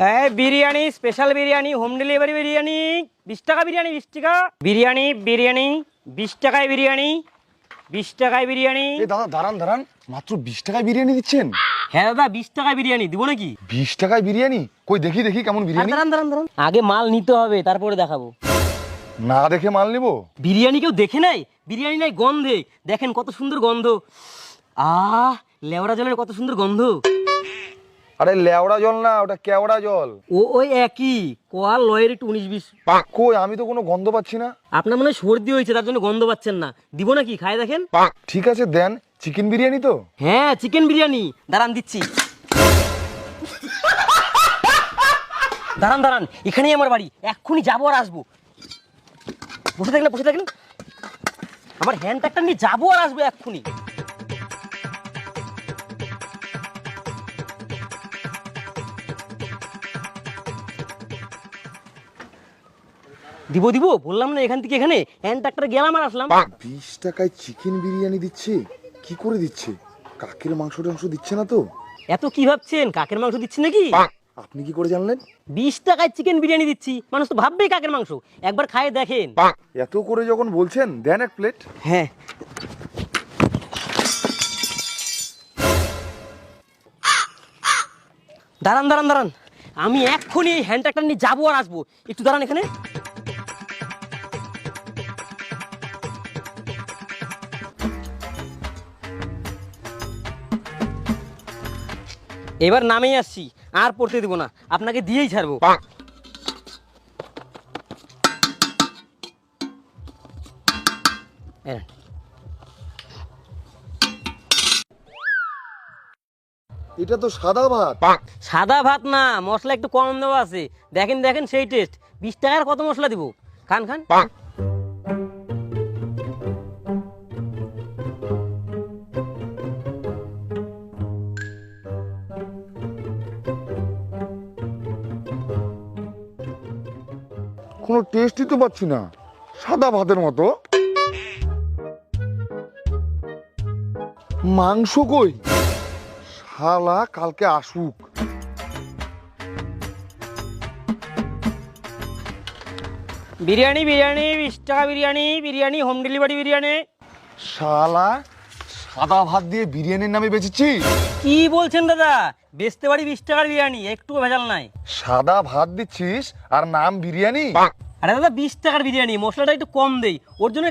এই biryani, special biryani, home delivery biryani, 20 টাকা বিরিয়ানি, 20 টাকা বিরিয়ানি, বিরিয়ানি 20 টাকায় বিরিয়ানি, 20 টাকায় বিরিয়ানি। এই দাদা দাঁড়ান দাঁড়ান, মাত্র 20 টাকায় বিরিয়ানি দিচ্ছেন? হ্যাঁ দাদা, 20 টাকায় বিরিয়ানি দিব নাকি? 20 টাকায় বিরিয়ানি? কই দেখি দেখি কেমন বিরিয়ানি। দাঁড়ান দাঁড়ান দাঁড়ান, আগে মাল নিতে হবে, তারপরে দেখাবো। না দেখে মাল নিব? বিরিয়ানি কেউ দেখে নাই? বিরিয়ানি নাই গন্ধে, দেখেন কত সুন্দর গন্ধ। লেওড়া জলের কত সুন্দর গন্ধ। আরে লেওড়া জল না, ওটা কেওড়া জল। ওই একই, কোয়াল লয়ের একটু 19-20। কই আমি তো কোনো গন্ধ পাচ্ছি না। আপনার মনে হয় সর্দি হয়েছে, তার জন্য গন্ধ পাচ্ছেন না। দিব নাকি, খায় দেখেন। ঠিক আছে দেন। চিকেন বিরিয়ানি তো? হ্যাঁ চিকেন বিরিয়ানি, দাঁড়ান দিচ্ছি। দাঁড়ান দাঁড়ান, এখানেই আমার বাড়ি, এক্ষুনি যাবো আর আসবো। বসে থাকলে বসে থাকলে, আমার হ্যান্ড ট্রাক্টর নিয়ে যাবো আর আসবো এক্ষুনি। দিব দিব বললাম না, এখান থেকে এখানে হ্যান্ড ট্রাক্টরে গেলাম আর আসলাম। 20 টাকায় চিকেন বিরিয়ানি দিচ্ছে? কি করে দিচ্ছে? কাকের মাংস টাংস দিচ্ছে না তো? এত কি ভাবছেন, কাকের মাংস দিচ্ছি নাকি? আপনি কি করে জানলেন? 20 টাকায় চিকেন বিরিয়ানি দিচ্ছি, মানুষ তো ভাববেই কাকের মাংস। একবার খায় দেখেন। এত করে যখন বলছেন দেন এক প্লেট। হ্যাঁ দাঁড়ান দাঁড়ান দাঁড়ান, আমি এক্ষুনি এই হ্যান্ড ট্রাক্টর নিয়ে যাবো আর আসবো, একটু দাঁড়ান এখানে। এবার নামেই আসছি, আর পড়তে দেবো না, আপনাকে দিয়েই ছাড়বো। এটা তো সাদা ভাত। সাদা ভাত না, মশলা একটু কম দেওয়া আছে, দেখেন দেখেন সেই টেস্ট। 20 টাকার কত মশলা দিব, খান খান। কোনো টেস্টই তো পাচ্ছি না, সাদা ভাতের মতো। মাংস কই? শালা কালকে আসুক। বিরিয়ানি বিরিয়ানি 20 টাকা বিরিয়ানি, বিরিয়ানি হোম ডেলিভারি বিরিয়ানি। শালা সাদা ভাত দিয়ে বিরিয়ানির নামে বেচেছি? কি বলছেন দাদা, বেচতে পারি 20 টাকার বিরিয়ানি, একটু ভেজাল নাই। সাদা ভাত দিচ্ছিস আর নাম বিরিয়ানি? আরে দাদা 20 টাকার বিরিয়ানি, মশলাটা একটু কম দেই, ওর জন্য